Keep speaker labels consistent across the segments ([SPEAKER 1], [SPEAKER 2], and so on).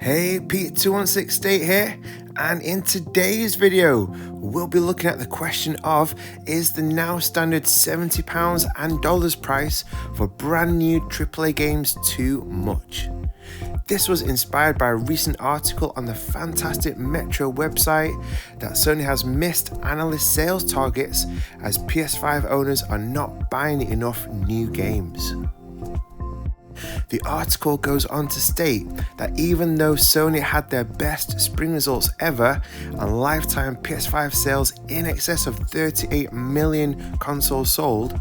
[SPEAKER 1] Hey, Pete216 State here, and in today's video, we'll be looking at the question of, is the now standard £70 and dollars price for brand new AAA games too much? This was inspired by a recent article on the fantastic Metro website that Sony has missed analyst sales targets as PS5 owners are not buying enough new games. The article goes on to state that even though Sony had their best spring results ever and lifetime PS5 sales in excess of 38 million consoles sold,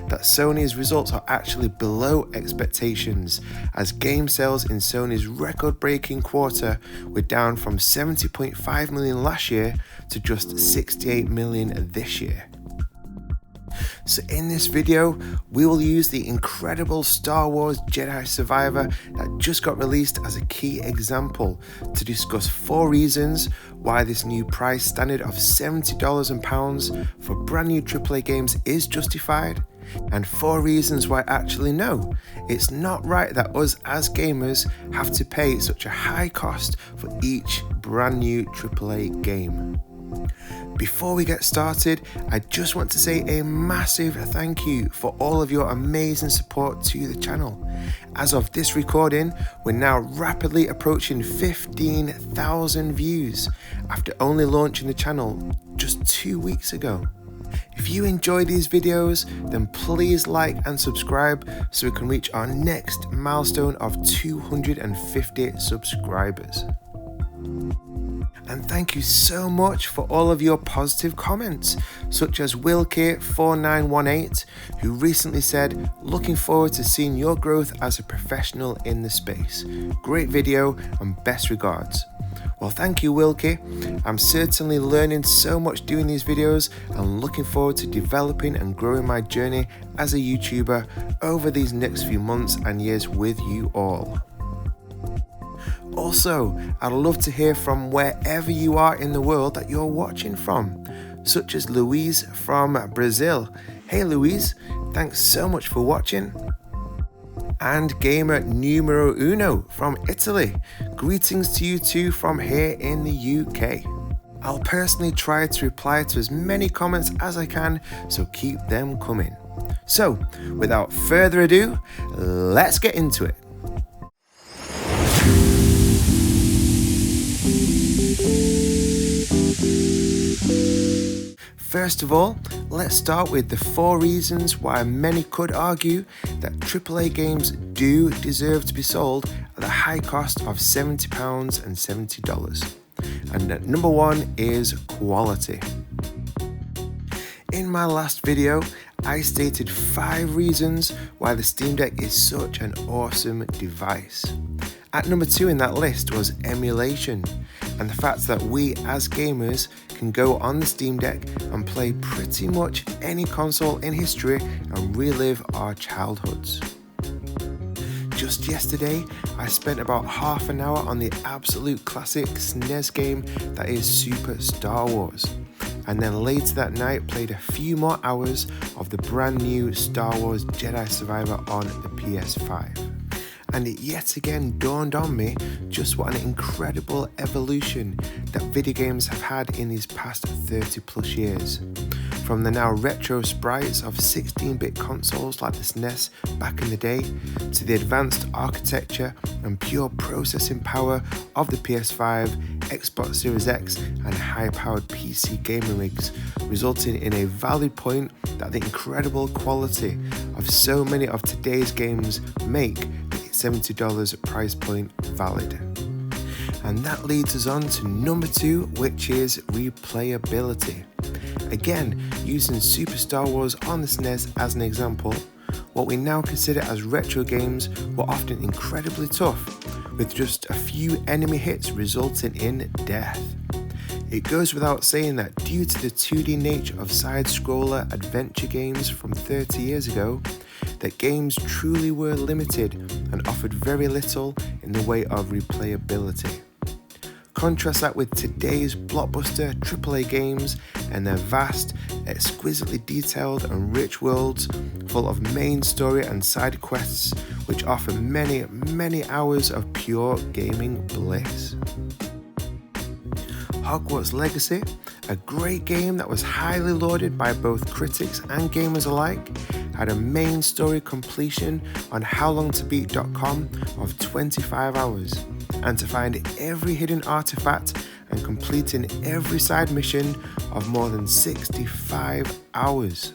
[SPEAKER 1] that Sony's results are actually below expectations, as game sales in Sony's record-breaking quarter were down from 70.5 million last year to just 68 million this year. So in this video, we will use the incredible Star Wars Jedi Survivor that just got released as a key example to discuss 4 reasons why this new price standard of $70 and pounds for brand new AAA games is justified, and 4 reasons why actually no, it's not right that us as gamers have to pay such a high cost for each brand new AAA game. Before we get started, I just want to say a massive thank you for all of your amazing support to the channel. As of this recording, we're now rapidly approaching 15,000 views after only launching the channel just 2 weeks ago. If you enjoy these videos, then please like and subscribe so we can reach our next milestone of 250 subscribers. And thank you so much for all of your positive comments, such as Wilkie4918, who recently said, "Looking forward to seeing your growth as a professional in the space. Great video and best regards." Well, thank you, Wilkie. I'm certainly learning so much doing these videos and looking forward to developing and growing my journey as a YouTuber over these next few months and years with you all. Also, I'd love to hear from wherever you are in the world that you're watching from, such as Louise from Brazil. Hey Louise, thanks so much for watching. And gamer numero uno from Italy, greetings to you too from here in the UK. I'll personally try to reply to as many comments as I can, so keep them coming. So, without further ado, let's get into it. First of all, let's start with the 4 reasons why many could argue that AAA games do deserve to be sold at a high cost of £70 and $70. And number 1 is quality. In my last video, I stated 5 reasons why the Steam Deck is such an awesome device. At number 2 in that list was emulation, and the fact that we as gamers can go on the Steam Deck and play pretty much any console in history and relive our childhoods. Just yesterday, I spent about half an hour on the absolute classic SNES game that is Super Star Wars, and then later that night played a few more hours of the brand new Star Wars Jedi Survivor on the PS5. And it yet again dawned on me just what an incredible evolution that video games have had in these past 30 plus years. From the now retro sprites of 16-bit consoles like the SNES back in the day, to the advanced architecture and pure processing power of the PS5, Xbox Series X and high-powered PC gaming rigs, resulting in a valid point that the incredible quality of so many of today's games make the $70 price point valid. And that leads us on to number 2, which is replayability. Again, using Super Star Wars on the SNES as an example, what we now consider as retro games were often incredibly tough, with just a few enemy hits resulting in death. It goes without saying that due to the 2D nature of side-scroller adventure games from 30 years ago, that games truly were limited and offered very little in the way of replayability. Contrast that with today's blockbuster AAA games and their vast, exquisitely detailed and rich worlds full of main story and side quests which offer many, many hours of pure gaming bliss. Hogwarts Legacy, a great game that was highly lauded by both critics and gamers alike, had a main story completion on howlongtobeat.com of 25 hours, and to find every hidden artifact and completing every side mission of more than 65 hours.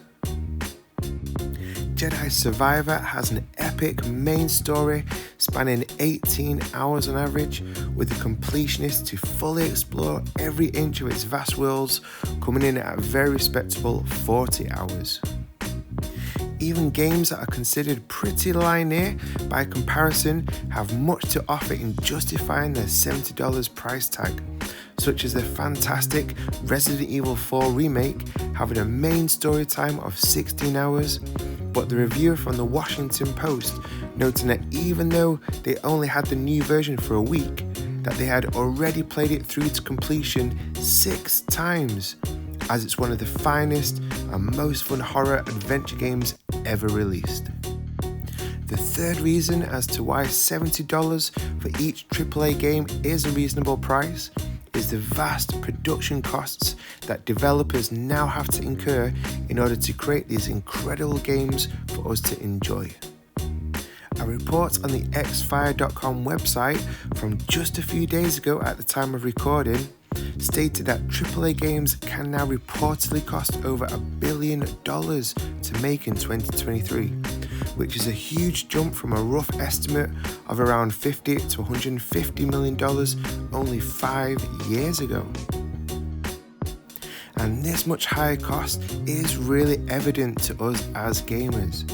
[SPEAKER 1] Jedi Survivor has an epic main story spanning 18 hours on average, with the completionist to fully explore every inch of its vast worlds, coming in at a very respectable 40 hours. Even games that are considered pretty linear by comparison have much to offer in justifying their $70 price tag, such as the fantastic Resident Evil 4 remake having a main story time of 16 hours, but the reviewer from the Washington Post noting that even though they only had the new version for a week, that they had already played it through to completion 6 times, as it's one of the finest and most fun horror adventure games ever released. The third reason as to why $70 for each AAA game is a reasonable price is the vast production costs that developers now have to incur in order to create these incredible games for us to enjoy. A report on the xfire.com website from just a few days ago at the time of recording stated that AAA games can now reportedly cost over $1 billion to make in 2023, which is a huge jump from a rough estimate of around $50 to $150 million only 5 years ago. And this much higher cost is really evident to us as gamers,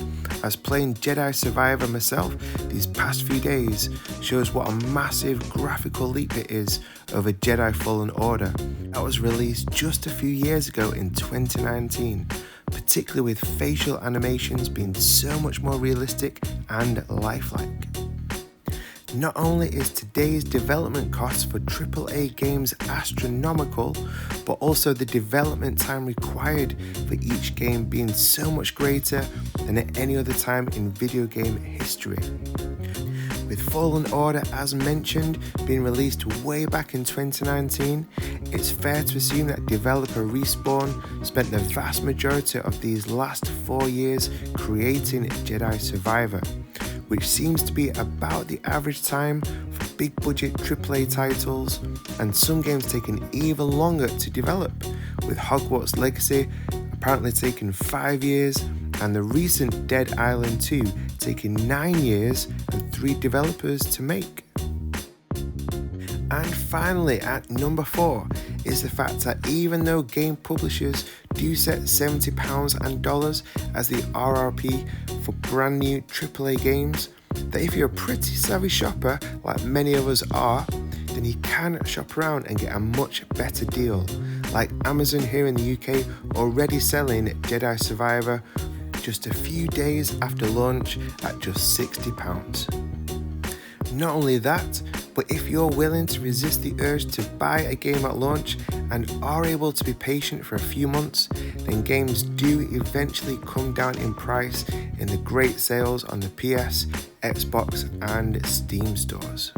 [SPEAKER 1] as playing Jedi Survivor myself these past few days shows what a massive graphical leap it is over Jedi Fallen Order that was released just a few years ago in 2019, particularly with facial animations being so much more realistic and lifelike. Not only is today's development costs for AAA games astronomical, but also the development time required for each game being so much greater than at any other time in video game history. With Fallen Order, as mentioned, being released way back in 2019, it's fair to assume that developer Respawn spent the vast majority of these last 4 years creating Jedi Survivor, which seems to be about the average time for big budget AAA titles, and some games taking even longer to develop, with Hogwarts Legacy apparently taking 5 years and the recent Dead Island 2 taking 9 years and 3 developers to make. And finally, at number 4 is the fact that even though game publishers do set £70 and dollars as the RRP for brand new AAA games, that if you're a pretty savvy shopper like many of us are, then you can shop around and get a much better deal, like Amazon here in the UK already selling Jedi Survivor just a few days after launch at just £60. Not only that, but if you're willing to resist the urge to buy a game at launch and are able to be patient for a few months, then games do eventually come down in price in the great sales on the PS, Xbox and Steam stores.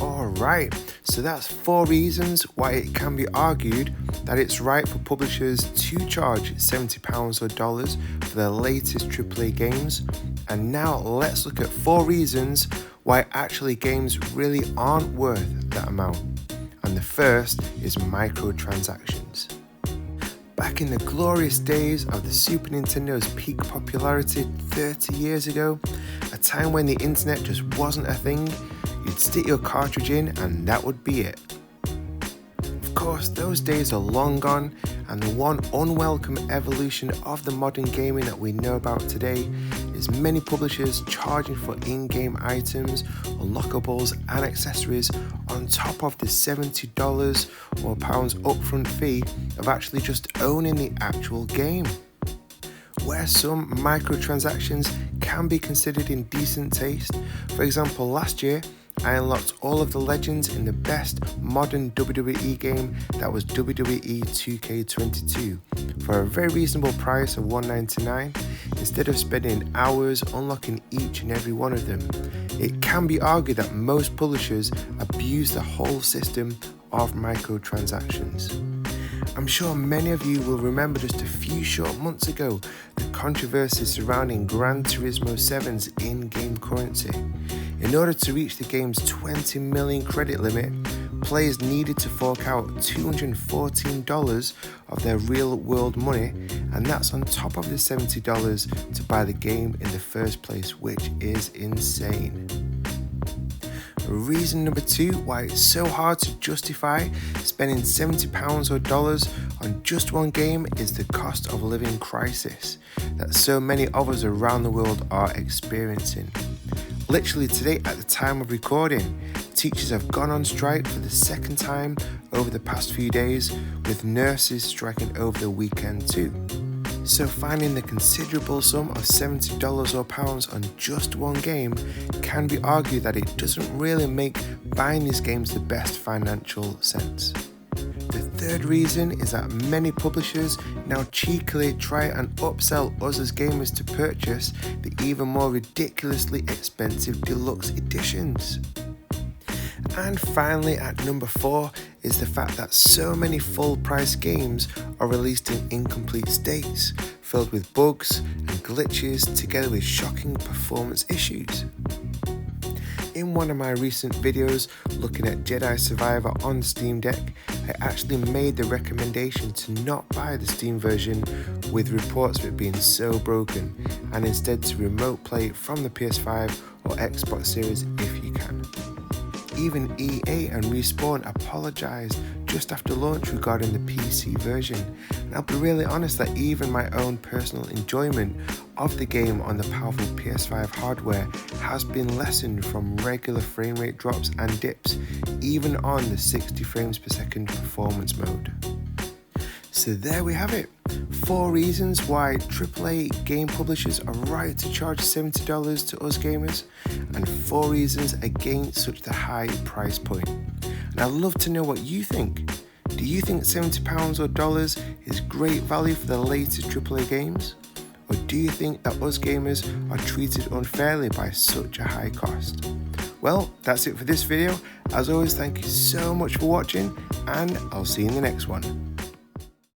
[SPEAKER 1] Alright, so that's 4 reasons why it can be argued that it's right for publishers to charge £70 or dollars for their latest AAA games. And now let's look at 4 reasons why actually games really aren't worth that amount. And the first is microtransactions. Back in the glorious days of the Super Nintendo's peak popularity 30 years ago, a time when the internet just wasn't a thing, you'd stick your cartridge in and that would be it. Of course, those days are long gone, and the one unwelcome evolution of the modern gaming that we know about today is many publishers charging for in-game items, unlockables and accessories on top of the $70 or pounds upfront fee of actually just owning the actual game. Where some microtransactions can be considered in decent taste, for example last year I unlocked all of the legends in the best modern WWE game, that was WWE 2K22, for a very reasonable price of $1.99, instead of spending hours unlocking each and every one of them. It can be argued that most publishers abuse the whole system of microtransactions. I'm sure many of you will remember just a few short months ago the controversy surrounding Gran Turismo 7's in-game currency. In order to reach the game's 20 million credit limit, players needed to fork out $214 of their real-world money, and that's on top of the $70 to buy the game in the first place, which is insane. Reason number 2 why it's so hard to justify spending £70 or dollars on just one game is the cost of living crisis that so many of us around the world are experiencing. Literally today, at the time of recording, teachers have gone on strike for the second time over the past few days, with nurses striking over the weekend too. So finding the considerable sum of $70 or pounds on just one game can be argued that it doesn't really make buying these games the best financial sense. The third reason is that many publishers now cheekily try and upsell us as gamers to purchase the even more ridiculously expensive deluxe editions. And finally, at number 4 is the fact that so many full-price games are released in incomplete states, filled with bugs and glitches together with shocking performance issues. In one of my recent videos looking at Jedi Survivor on Steam Deck, I actually made the recommendation to not buy the Steam version with reports of it being so broken, and instead to remote play it from the PS5 or Xbox Series if you can. Even EA and Respawn apologised just after launch regarding the PC version, and I'll be really honest that even my own personal enjoyment of the game on the powerful PS5 hardware has been lessened from regular frame rate drops and dips, even on the 60 frames per second performance mode. So there we have it, 4 reasons why AAA game publishers are right to charge $70 to us gamers, and 4 reasons against such a high price point. And I'd love to know what you think. Do you think £70 or dollars is great value for the latest AAA games? Or do you think that us gamers are treated unfairly by such a high cost? Well, that's it for this video. As always, thank you so much for watching, and I'll see you in the next one.